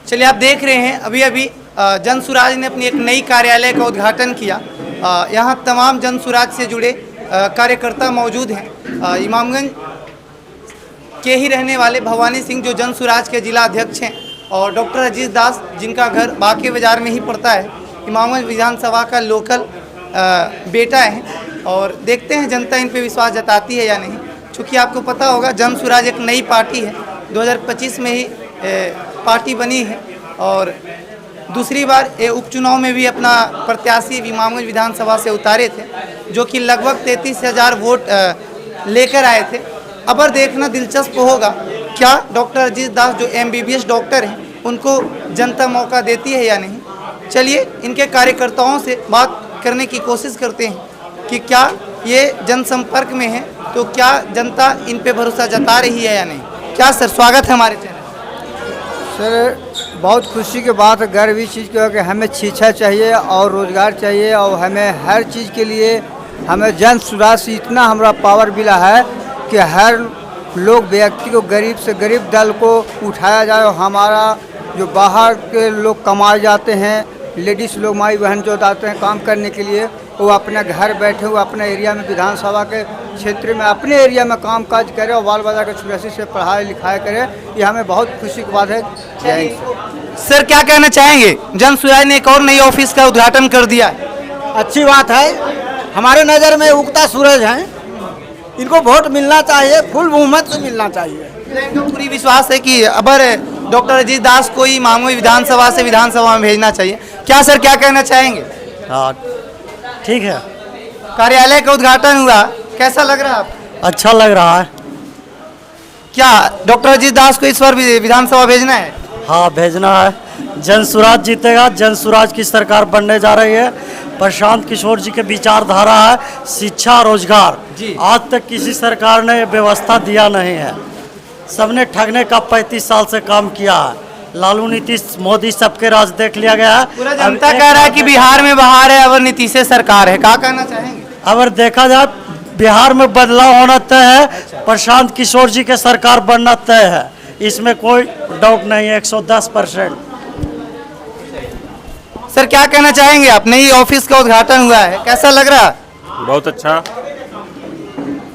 चलिए, आप देख रहे हैं अभी अभी जन सुराज ने अपनी एक नई कार्यालय का उद्घाटन किया। यहाँ तमाम जन सुराज से जुड़े कार्यकर्ता मौजूद हैं। इमामगंज के ही रहने वाले भवानी सिंह जो जन सुराज के जिला अध्यक्ष हैं, और डॉक्टर अजीत दास जिनका घर बाकी बाजार में ही पड़ता है, इमामगंज विधानसभा का लोकल बेटा है। और देखते हैं जनता इन पे विश्वास जताती है या नहीं। चूँकि आपको पता होगा जन सुराज एक नई पार्टी है, 2025 में ही पार्टी बनी है और दूसरी बार ये उपचुनाव में भी अपना प्रत्याशी इमामगंज विधानसभा से उतारे थे, जो कि लगभग 33,000 वोट लेकर आए थे। अब देखना दिलचस्प होगा क्या डॉक्टर अजीत दास जो MBBS डॉक्टर हैं उनको जनता मौका देती है या नहीं। चलिए, इनके कार्यकर्ताओं से बात करने की कोशिश करते हैं कि क्या ये जनसंपर्क में है, तो क्या जनता इन पे भरोसा जता रही है या नहीं। क्या सर, स्वागत है हमारे चैनल। सर, बहुत खुशी की बात है, गर्व इस चीज़ की है कि हमें शिक्षा चाहिए और रोज़गार चाहिए, और हमें हर चीज़ के लिए हमें जन सुराज से इतना हमारा पावर मिला है कि हर लोग व्यक्ति को, गरीब से गरीब दल को उठाया जाए। और हमारा जो बाहर के लोग कमाए जाते हैं, लेडीज़ लोग, माई बहन जो जाते हैं काम करने के लिए, वो अपने घर बैठे हुए अपने एरिया में, विधानसभा के क्षेत्र में, अपने एरिया में काम काज करें और बाल बच्चा के छुट्टी से पढ़ाई लिखाई करें। ये हमें बहुत खुशी की बात है। सर, क्या कहना चाहेंगे, जन सुराज ने एक और नई ऑफिस का उद्घाटन कर दिया है। अच्छी बात है, हमारे नज़र में उगता सूरज हैं, इनको वोट मिलना चाहिए, फुल बहुमत से मिलना चाहिए। इनको पूरी विश्वास है कि अबर डॉक्टर अजीत दास को ही इमामगंज विधानसभा से विधानसभा में भेजना चाहिए। क्या सर, क्या कहना चाहेंगे। हाँ, ठीक है। कार्यालय का उद्घाटन हुआ, कैसा लग रहा है आपको। अच्छा लग रहा है। क्या डॉक्टर अजीत दास को इस बार विधानसभा भेजना है। हाँ, भेजना है। जन सुराज जीतेगा। जन सुराज की सरकार बनने जा रही है। प्रशांत किशोर जी के विचारधारा है शिक्षा रोजगार। आज तक किसी सरकार ने व्यवस्था दिया नहीं है, सबने ठगने का 35 साल से काम किया है। लालू नीतीश मोदी सबके राज देख लिया गया है। पूरा जनता कह रहा है कि बिहार में बहार है, अब नीतीश सरकार है। क्या कहना चाहेंगे। अगर देखा जाए बिहार में बदलाव होना तय है। प्रशांत किशोर जी के सरकार बनना तय है, इसमें कोई डाउट नहीं है, 110%। सर, क्या कहना चाहेंगे आप। नई ऑफिस का उद्घाटन हुआ है, कैसा लग रहा है। बहुत अच्छा।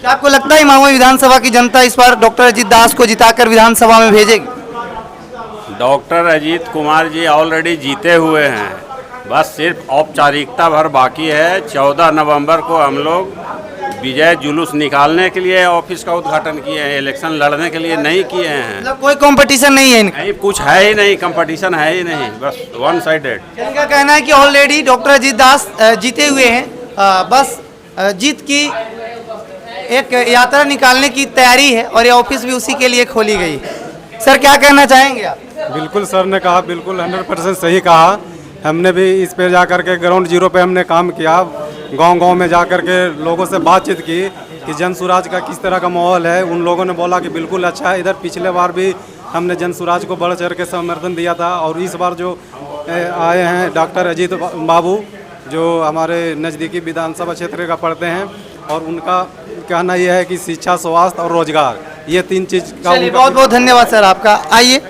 क्या आपको लगता है इमामगंज विधानसभा की जनता इस बार डॉक्टर अजीत दास को जिताकर विधानसभा में भेजेगी। डॉक्टर अजीत कुमार जी ऑलरेडी जीते हुए हैं, बस सिर्फ औपचारिकता भर बाकी है। 14 नवंबर को हम लोग विजय जुलूस निकालने के लिए ऑफिस का उद्घाटन किए हैं, इलेक्शन लड़ने के लिए नहीं किए हैं। मतलब कोई कंपटीशन नहीं है इनका। नहीं, कुछ है ही नहीं, कंपटीशन है ही नहीं, बस वन साइडेड। इनका कहना है कि ऑलरेडी डॉक्टर अजीत दास जीते हुए हैं, बस जीत की एक यात्रा निकालने की तैयारी है और ये ऑफिस भी उसी के लिए खोली गई है। सर, क्या कहना चाहेंगे आप। बिल्कुल सर ने कहा, बिल्कुल 100% सही कहा। हमने भी इस पे जाकर के ग्राउंड जीरो पे हमने काम किया, गांव-गांव में जाकर के लोगों से बातचीत की कि जन सुराज का किस तरह का माहौल है। उन लोगों ने बोला कि बिल्कुल अच्छा है। इधर पिछले बार भी हमने जन सुराज को बढ़ चढ़ के समर्थन दिया था, और इस बार जो आए हैं डॉक्टर अजीत बाबू, जो हमारे नज़दीकी विधानसभा क्षेत्र का पढ़ते हैं, और उनका कहना यह है कि शिक्षा, स्वास्थ्य और रोजगार, ये 3 चीज़ का। बहुत बहुत धन्यवाद सर आपका। आइए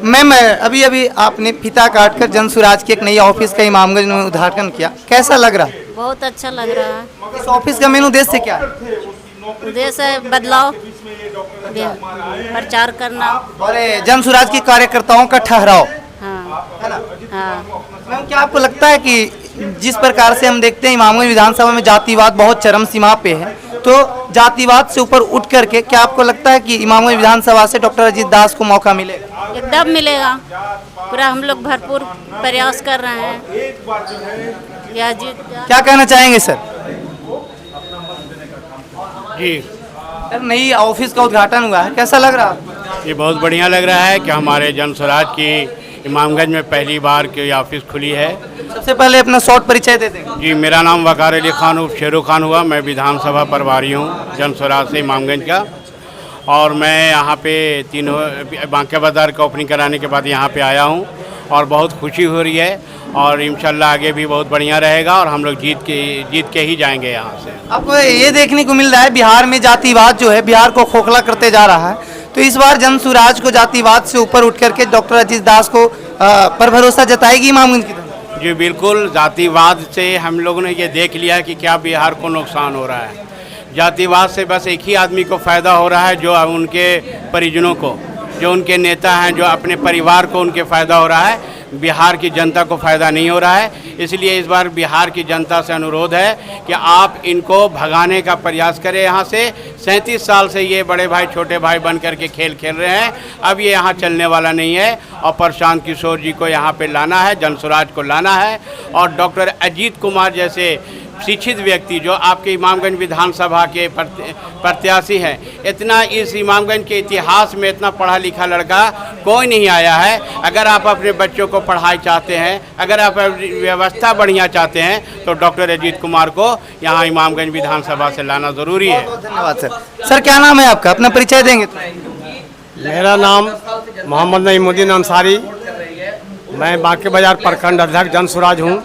मैम, अभी अभी आपने फीता काटकर जन सुराज की एक नई ऑफिस का इमामगंज में उद्घाटन किया, कैसा लग रहा है। बहुत अच्छा लग रहा है। इस ऑफिस का मेन उद्देश्य क्या है। उद्देश्य है बदलाव, प्रचार करना और जन सुराज की कार्यकर्ताओं का ठहराव। हाँ, है ना। हाँ। मैम, क्या आपको लगता है कि जिस प्रकार से हम देखते हैं इमामगंज विधानसभा में जातिवाद बहुत चरम सीमा पे है, तो जातिवाद से ऊपर उठ करके क्या आपको लगता है कि इमामगंज विधानसभा से डॉक्टर अजीत दास को मौका मिलेगा। एकदम मिलेगा, पूरा हम लोग भरपूर प्रयास कर रहे हैं। क्या कहना चाहेंगे सर। जी सर, नई ऑफिस का उद्घाटन हुआ है, कैसा लग रहा है। ये बहुत बढ़िया लग रहा है कि हमारे जन स्वराज की इमामगंज में पहली बार की ऑफिस खुली है। सबसे पहले अपना शॉर्ट परिचय दे देंगे। जी, मेरा नाम वकार अली खान उर्फ शेरू खान हुआ। मैं विधानसभा प्रभारी हूँ जन स्वराज से इमामगंज का, और मैं यहाँ पे तीनों बांके बाजार का ओपनिंग कराने के बाद यहाँ पे आया हूँ, और बहुत खुशी हो रही है, और इंशाल्लाह आगे भी बहुत बढ़िया रहेगा, और हम लोग जीत के ही जाएंगे यहाँ से। आपको ये देखने को मिल रहा है बिहार में जातिवाद जो है बिहार को खोखला करते जा रहा है, तो इस बार जन सुराज को जातिवाद से ऊपर उठ करके डॉक्टर अजीत दास को पर भरोसा जताएगी इमामगंज की जनता? जी बिल्कुल, जातिवाद से हम लोगों ने ये देख लिया कि क्या बिहार को नुकसान हो रहा है। जातिवाद से बस एक ही आदमी को फ़ायदा हो रहा है, जो उनके परिजनों को, जो उनके नेता हैं, जो अपने परिवार को उनके फ़ायदा हो रहा है। बिहार की जनता को फ़ायदा नहीं हो रहा है। इसलिए इस बार बिहार की जनता से अनुरोध है कि आप इनको भगाने का प्रयास करें यहाँ से। 37 साल से ये बड़े भाई छोटे भाई बन करके खेल खेल रहे हैं, अब ये यहाँ चलने वाला नहीं है। और प्रशांत किशोर जी को यहाँ पे लाना है, जनसुराज को लाना है। और डॉक्टर अजीत कुमार जैसे शिक्षित व्यक्ति जो आपके इमामगंज विधानसभा के प्रत्याशी हैं, इतना इस इमामगंज के इतिहास में इतना पढ़ा लिखा लड़का कोई नहीं आया है। अगर आप अपने बच्चों को पढ़ाई चाहते हैं, अगर आप व्यवस्था बढ़िया चाहते हैं, तो डॉक्टर अजीत कुमार को यहाँ इमामगंज विधानसभा से लाना ज़रूरी है। धन्यवाद सर। सर क्या नाम है आपका, अपना परिचय देंगे तो? मेरा नाम मोहम्मद नईमुद्दीन अंसारी, मैं बांके बाजार प्रखंड अध्यक्ष जनसुराज हूँ।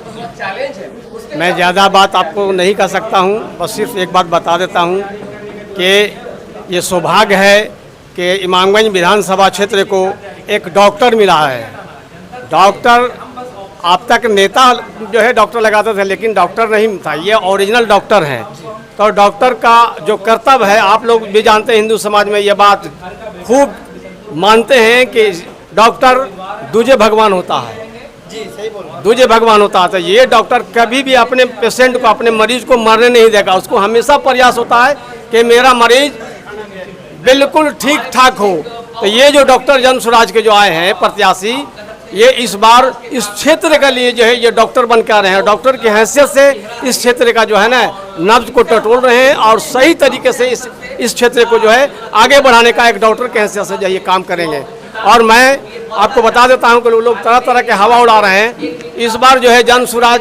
मैं ज़्यादा बात आपको नहीं कर सकता हूँ, बस सिर्फ एक बात बता देता हूँ कि ये सौभाग्य है कि इमामगंज विधानसभा क्षेत्र को एक डॉक्टर मिला है। डॉक्टर अब तक नेता जो है डॉक्टर लगाते थे, लेकिन डॉक्टर नहीं था, ये ओरिजिनल डॉक्टर हैं। तो डॉक्टर का जो कर्तव्य है, आप लोग भी जानते हैं, हिंदू समाज में ये बात खूब मानते हैं कि डॉक्टर दूजे भगवान होता है, दूजे भगवान होता है। तो ये डॉक्टर कभी भी अपने पेशेंट को, अपने मरीज को मरने नहीं देगा। उसको हमेशा प्रयास होता है कि मेरा मरीज बिल्कुल ठीक ठाक हो। तो ये जो डॉक्टर जनसुराज के जो आए हैं प्रत्याशी, ये इस बार इस क्षेत्र के लिए जो है ये डॉक्टर बन के आ रहे हैं। डॉक्टर की हैसियत से इस क्षेत्र का जो है ना नब्ज को टटोल रहे हैं और सही तरीके से इस क्षेत्र को जो है आगे बढ़ाने का एक डॉक्टर की हैसियत से जो ये काम करेंगे। और मैं आपको बता देता हूं कि लोग तरह तरह के हवा उड़ा रहे हैं। इस बार जो है जनसुराज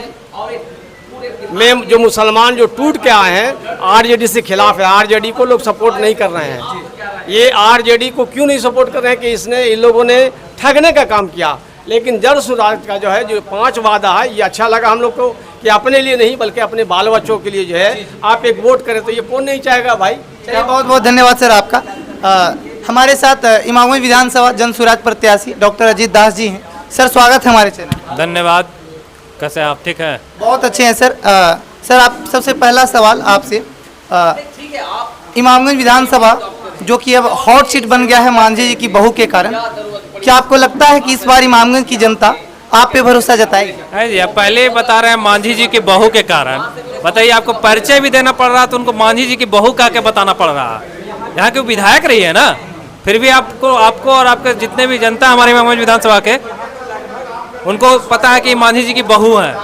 में जो मुसलमान जो टूट के आए हैं, आरजेडी से खिलाफ है, आरजेडी को लोग सपोर्ट नहीं कर रहे हैं। ये आरजेडी को क्यों नहीं सपोर्ट कर रहे हैं कि इसने इन लोगों ने ठगने का काम किया। लेकिन जनसुराज का जो है जो 5 वादा है, ये अच्छा लगा हम लोग को कि अपने लिए नहीं बल्कि अपने बाल बच्चों के लिए जो है आप एक वोट करें। तो ये कौन नहीं चाहेगा भाई। चलिए बहुत बहुत धन्यवाद सर आपका। हमारे साथ इमामगंज विधानसभा जनसुराज प्रत्याशी डॉक्टर अजीत दास जी हैं। सर स्वागत है हमारे चैनल। धन्यवाद। कैसे आप, ठीक है? बहुत अच्छे हैं सर। सर आप सबसे पहला सवाल आपसे, इमामगंज विधानसभा जो कि अब हॉट सीट बन गया है मांझी जी की बहू के कारण, क्या आपको लगता है कि इस बार इमामगंज की जनता आप पे भरोसा जताएगी? है जी, आप पहले बता रहे हैं मांझी जी की बहू के कारण। बताइए, आपको परिचय भी देना पड़ रहा तो उनको मांझी जी की बहू कह के बताना पड़ रहा है। यहाँ के विधायक रही है ना, फिर भी आपको और आपके जितने भी जनता हमारे इमामगंज विधानसभा के, उनको पता है कि मांझी जी की बहू है।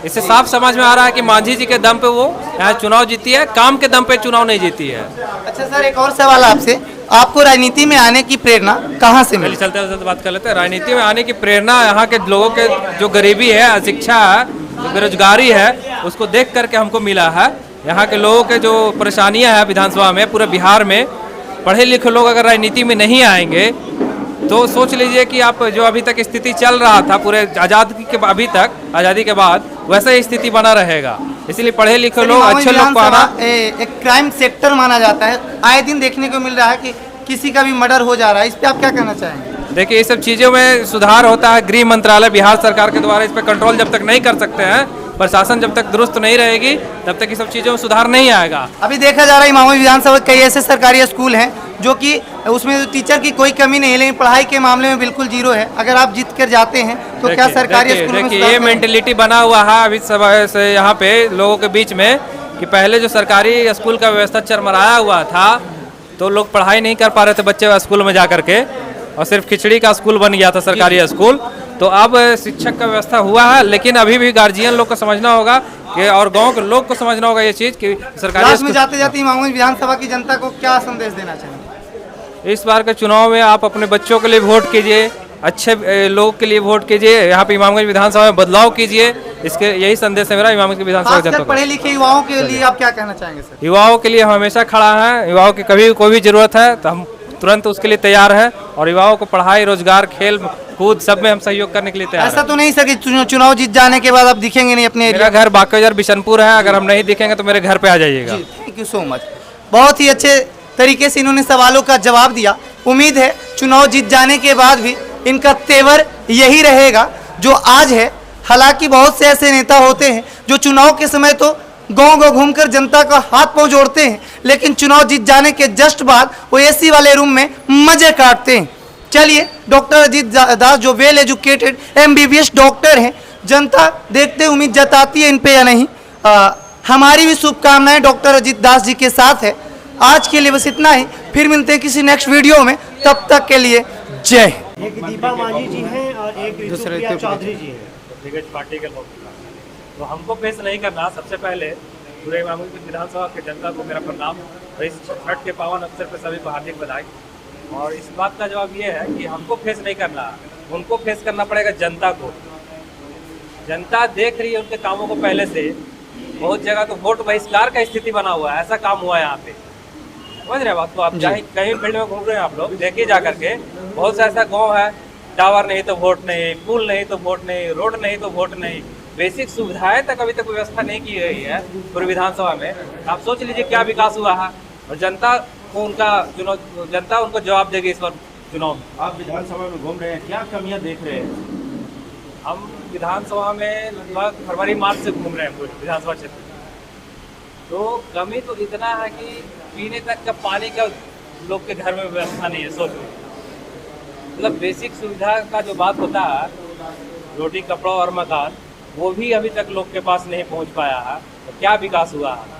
इससे साफ समझ में आ रहा है कि मांझी जी के दम पे वो यहाँ चुनाव जीती है, काम के दम पे चुनाव नहीं जीती है। अच्छा सर, एक और सवाल आपसे, आपको राजनीति में आने की प्रेरणा कहाँ से मिली? चलते चलते बात कर लेते हैं। राजनीति में आने की प्रेरणा यहाँ के लोगों के जो गरीबी है, अशिक्षा है, जो बेरोजगारी है, उसको देख करके हमको मिला है। यहाँ के लोगों के जो परेशानियाँ हैं विधानसभा में, पूरे बिहार में पढ़े लिखे लोग अगर राजनीति में नहीं आएंगे तो सोच लीजिए कि आप जो अभी तक स्थिति चल रहा था पूरे आज़ादी के बाद वैसा ही स्थिति बना रहेगा। इसलिए पढ़े लिखे लोग, अच्छे लोग को आना। एक क्राइम सेक्टर माना जाता है, आए दिन देखने को मिल रहा है कि किसी का भी मर्डर हो जा रहा है, इस पे आप क्या कहना चाहेंगे? देखिए, ये सब चीज़ों में सुधार होता है। गृह मंत्रालय बिहार सरकार के द्वारा इस पर कंट्रोल जब तक नहीं कर सकते हैं, प्रशासन जब तक दुरुस्त नहीं रहेगी, तब तक ये सब चीज़ों में सुधार नहीं आएगा। अभी देखा जा रहा है इमामगंज विधानसभा कई ऐसे सरकारी स्कूल हैं जो कि उसमें टीचर की कोई कमी नहीं है, लेकिन पढ़ाई के मामले में बिल्कुल जीरो है। अगर आप जीत कर जाते हैं तो क्या सरकारी स्कूल में ये मेंटेलिटी बना हुआ है अभी सब से यहाँ पे लोगों के बीच में कि पहले जो सरकारी स्कूल का व्यवस्था चरमराया हुआ था, तो लोग पढ़ाई नहीं कर पा रहे थे बच्चे स्कूल में जा करके, और सिर्फ खिचड़ी का स्कूल बन गया था सरकारी स्कूल। तो अब शिक्षक का व्यवस्था हुआ है, लेकिन अभी भी गार्जियन लोग को समझना होगा कि, और गांव के लोग को समझना होगा ये चीज़ कि सरकारी में जाते जाते इमामगंज विधानसभा की जनता को क्या संदेश देना चाहिए? इस बार के चुनाव में आप अपने बच्चों के लिए वोट कीजिए, अच्छे लोग के लिए वोट कीजिए, यहाँ पे इमामगंज विधानसभा में बदलाव कीजिए। इसके यही संदेश है मेरा इमामगंज विधानसभा जनता को। पढ़े लिखे युवाओं के लिए आप क्या कहना चाहेंगे सर? युवाओं के लिए हम हमेशा खड़ा हैं। युवाओं की कभी कोई भी जरूरत है तो हम तुरंत उसके लिए तैयार है, और युवाओं को पढ़ाई, रोजगार, खेल कूद सब में हम सहयोग करने के लिए तैयार हैं। ऐसा तो नहीं सर कि चुनाव जीत जाने के बाद आप दिखेंगे नहीं अपने? मेरा घर बांके बाजार बिशनपुर है, अगर हम नहीं दिखेंगे तो मेरे घर पे आ जाइएगा। Thank you so much. बहुत ही अच्छे तरीके से इन्होंने सवालों का जवाब दिया। उम्मीद है चुनाव जीत जाने के बाद भी इनका तेवर यही रहेगा जो आज है। हालांकि बहुत से ऐसे नेता होते हैं जो चुनाव के समय तो गांव घूमकर जनता का हाथ पांव जोड़ते हैं, लेकिन चुनाव जीत जाने के जस्ट बाद वो एसी वाले रूम में मजे काटते हैं। चलिए, डॉक्टर अजीत दास जो वेल एजुकेटेड MBBS डॉक्टर हैं, जनता देखते उम्मीद जताती है इन पे या नहीं। हमारी भी शुभकामनाएं डॉक्टर अजीत दास जी के साथ है। आज के लिए बस इतना ही, फिर मिलते हैं किसी नेक्स्ट वीडियो में, तब तक के लिए जय हिंद। एक दीपा मांझी जी हैं और एक ऋतुप्रिया चौधरी जी हैं दिग्गज पार्टी के लोग। तो हमको फेस नहीं करना। सबसे पहले पूरे इमामगंज विधानसभा की जनता को मेरा प्रणाम और इस छठ के पावन अवसर पर सभी को हार्दिक बधाई। और इस बात का जवाब ये है कि हमको फेस नहीं करना, उनको फेस करना पड़ेगा जनता को। जनता देख रही है उनके कामों को पहले से। बहुत जगह तो वोट बहिष्कार का स्थिति बना हुआ है, ऐसा काम हुआ है यहाँ पे। समझ रहे बात को आप? चाहे कहीं फील्ड में घूम रहे हैं आप लोग, देखिए जा करके बहुत सा ऐसा गाँव है, टावर नहीं तो वोट नहीं, पुल नहीं तो वोट नहीं, रोड नहीं तो वोट नहीं, बेसिक सुविधाएं तक अभी तक व्यवस्था नहीं की गई है पूरे विधानसभा में। आप सोच लीजिए क्या विकास हुआ है। और जनता को जनता उनको जवाब देगी इस बार चुनाव में। आप विधानसभा में घूम रहे हैं, क्या कमियां देख रहे हैं? हम विधानसभा में लगभग फरवरी मार्च से घूम रहे हैं पूरे विधानसभा क्षेत्र। तो कमी तो इतना है कि पीने तक का पानी का लोग के घर में व्यवस्था नहीं है। सोचो, मतलब बेसिक सुविधा का जो बात होता है, रोटी कपड़ा और मकान, वो भी अभी तक लोग के पास नहीं पहुंच पाया है। तो क्या विकास हुआ है?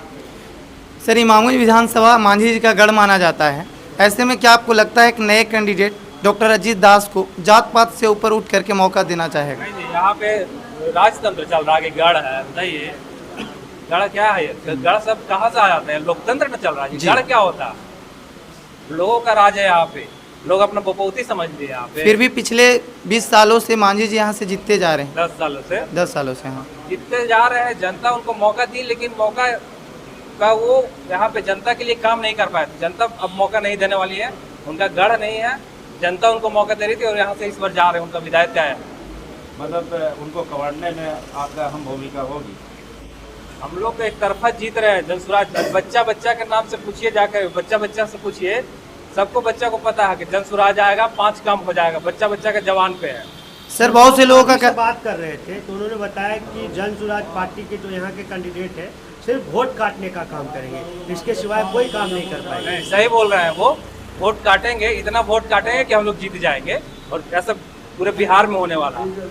सर, इमामगंज विधानसभा मांझी जी का गढ़ माना जाता है। ऐसे में क्या आपको लगता है कि नए कैंडिडेट डॉक्टर अजीत दास को जात पात से ऊपर उठ करके मौका देना चाहेगा? नहीं, यहाँ पे राजतंत्र चल रहा है, गढ़ है, बताइए गढ़ क्या है? गढ़ सब कहाँ से आ जाते हैं? लोकतंत्र में चल रहा है। गढ़ क्या होता है? लोगों का राज है यहाँ पे, लोग अपना बपौती समझते हैं यहाँ पे। फिर भी पिछले 20 सालों से मांझी जी यहाँ से जीतते जा रहे हैं। 10 सालों से 10 सालों से हाँ जीतते जा रहे हैं। जनता उनको मौका दी, लेकिन मौका का वो यहाँ पे जनता के लिए काम नहीं कर पाए। जनता अब मौका नहीं देने वाली है, उनका गढ़ नहीं है। जनता उनको मौका दे रही थी और यहाँ से इस बार जा रहे हैं। उनका विधायक क्या है? मतलब उनको कवाड़ने में आपका अहम भूमिका होगी। हम लोग तो एक तरफा जीत रहे हैं। जनसुराज बच्चा बच्चा के नाम से पूछिए, जाकर बच्चा बच्चा से पूछिए, सबको बच्चा को पता है कि जनसुराज आएगा, 5 काम हो जाएगा। बच्चा बच्चा के जवान पे है। सर, बहुत से लोगों का बात कर रहे थे तो उन्होंने बताया कि जनसुराज पार्टी के जो यहाँ के कैंडिडेट है सिर्फ वोट काटने का काम करेंगे, इसके सिवाय कोई काम नहीं कर पाएंगे। नहीं, सही बोल रहे हैं। वो वोट काटेंगे, इतना वोट काटेंगे कि हम लोग जीत जाएंगे। और ऐसा पूरे बिहार में होने वाला है।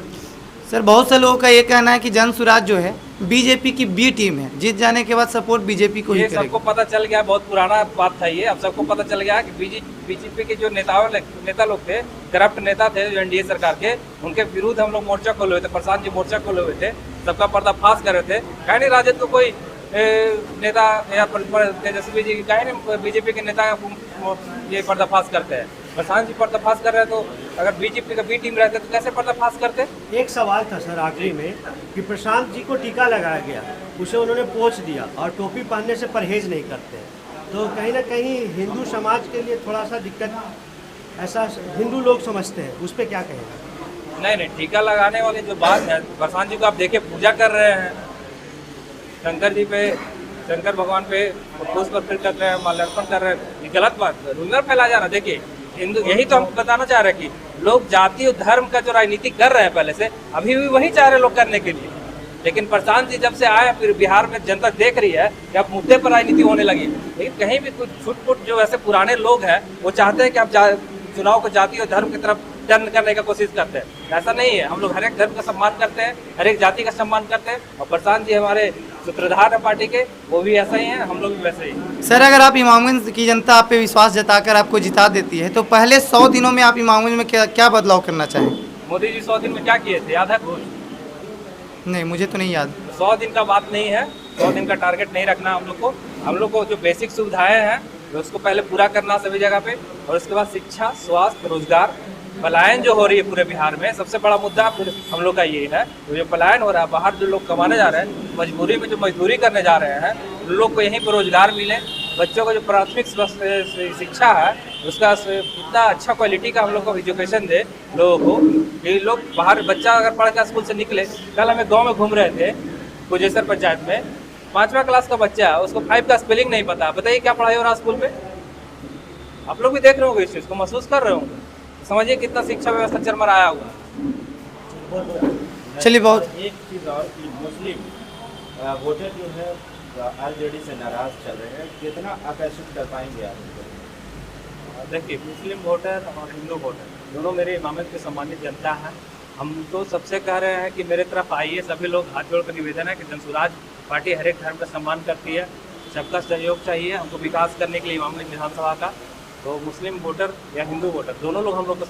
सर, बहुत से लोगों का ये कहना है कि जनसुराज जो है बीजेपी की बी टीम है, जीत जाने के बाद सपोर्ट बीजेपी को ही करेगा। सबको पता चल गया, बहुत पुराना बात था ये। अब सबको पता चल गया कि बीजेपी के जो नेता लोग थे, करप्ट नेता थे जो एनडीए सरकार के, उनके विरुद्ध हम लोग मोर्चा खोले हुए थे। प्रशांत जी मोर्चा खोले हुए थे, सबका पर्दाफाश कर रहे थे। कहीं नहीं राजद को कोई नेता या तेजस्वी जी, कहीं नहीं बीजेपी के नेता ये पर्दाफाश करते हैं। प्रशांत जी पर्दाफाश कर रहे हैं, तो अगर बीजेपी का बी टीम रहते तो कैसे पर्दाफाश करते? एक सवाल था सर आखिरी में कि प्रशांत जी को टीका लगाया गया, उसे उन्होंने पोंछ दिया और टोपी पहनने से परहेज नहीं करते, तो कहीं ना कहीं हिंदू समाज के लिए थोड़ा सा दिक्कत ऐसा हिंदू लोग समझते हैं, उस पर क्या कहेंगे? नहीं, टीका लगाने वाली जो बात है, प्रशांत जी को आप देखिए पूजा कर रहे हैं, शंकर जी पे, शंकर भगवान पे पुष्प अर्पित कर रहे हैं, माल्यार्पण कर रहे हैं। ये गलत बात है, रूमर फैला जा रहा है। देखिए हिंदू, यही तो हम बताना चाह रहे हैं कि लोग जाति और धर्म का जो राजनीति कर रहे हैं पहले से, अभी भी वही चाह रहे लोग करने के लिए। लेकिन प्रशांत जी जब से आए, फिर बिहार में जनता देख रही है कि अब मुद्दे पर राजनीति होने लगी। लेकिन कहीं भी कुछ छुटपुट जो ऐसे पुराने लोग हैं, वो चाहते हैं कि आप चुनाव को जाति और धर्म की तरफ टर्न करने का कोशिश करते हैं। ऐसा नहीं है, हम लोग हर एक धर्म का सम्मान करते हैं, हर एक जाति का सम्मान करते हैं। और प्रशांत जी हमारे सूत्रधार है पार्टी के, वो भी ऐसा ही है, हम लोग भी वैसे ही। सर, अगर आप इमामगंज की जनता आप पे विश्वास जताकर आपको जिता देती है, तो पहले 100 दिनों में आप इमामगंज में क्या बदलाव करना चाहें? मोदी जी 100 दिन में क्या किए थे, याद है कुछ? नहीं, मुझे तो नहीं याद। 100 दिन का बात नहीं है, 100 दिन का टारगेट नहीं रखना हम लोग को। हम लोग को जो बेसिक सुविधाएं हैं उसको पहले पूरा करना सभी जगह पे, और उसके बाद शिक्षा, स्वास्थ्य, रोजगार। पलायन जो हो रही है पूरे बिहार में, सबसे बड़ा मुद्दा हम लोग का ये है। तो जो पलायन हो रहा है, बाहर जो लोग कमाने जा रहे हैं, मजबूरी में जो मजदूरी करने जा रहे हैं, उन लोग को यहीं पर रोजगार मिले। बच्चों को जो प्राथमिक शिक्षा है, उसका इतना अच्छा क्वालिटी का हम लोग को एजुकेशन दे लोगों को कि लोग बाहर, बच्चा अगर पढ़ कर स्कूल से निकले। कल हमें गाँव में घूम रहे थे, गुजेसर पंचायत में, 5वां क्लास का बच्चा, उसको 5 का स्पेलिंग नहीं पता। बताइए क्या पढ़ाई हो रहा है स्कूल में? आप लोग भी देख रहे होंगे इस चीज़ को, महसूस कर रहे होंगे। समझिए कितना शिक्षा व्यवस्था चरमराया हुआ है। चलिए बहुत एक चीज़ और कि मुस्लिम वोटर जो है आरजेडी से नाराज चल रहे हैं, कितना आकर्षित कर पाएंगे आप? देखिए, मुस्लिम वोटर और हिंदू वोटर दोनों मेरे इमामत के सम्मानित जनता है। हम तो सबसे कह रहे हैं कि मेरे तरफ आइए, सभी लोग हाथ जोड़कर निवेदन है कि जनसुराज पार्टी हर एक धर्म का सम्मान करती है, सबका सहयोग चाहिए हमको विकास करने के लिए इमामगंज विधानसभा का। तो मुस्लिम वोटर या हिंदू वोटर दोनों लोग हम लोग को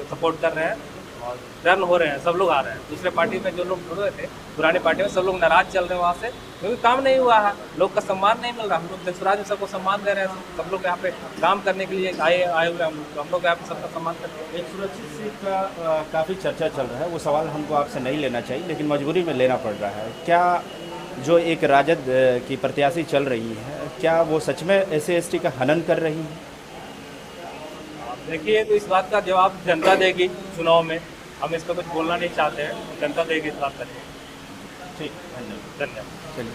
सपोर्ट कर रहे हैं और टर्न हो रहे हैं, सब लोग आ रहे हैं। दूसरे पार्टी में जो लोग जुड़ रहे थे पुरानी पार्टी में, सब लोग नाराज चल रहे हैं वहाँ से, क्योंकि काम नहीं हुआ है, लोग का सम्मान नहीं मिल रहा। हम लोग जनसुराज में सबको सम्मान दे रहे हैं, सब लोग यहाँ पे काम करने के लिए आए हुए हैं, हम लोग यहाँ पे सबका सम्मान करते हैं। एक सुरक्षित सीट का काफ़ी चर्चा चल रहा है, वो सवाल हमको आपसे नहीं लेना चाहिए लेकिन मजबूरी में लेना पड़ रहा है। क्या जो एक राजद की प्रत्याशी चल रही है, क्या वो सच में SC/ST का हनन कर रही है? देखिए, तो इस बात का जवाब जनता देगी चुनाव में, हम इस पर कुछ बोलना नहीं चाहते हैं, जनता देगी इस बात का। ठीक, धन्यवाद। धन्यवाद। चलिए।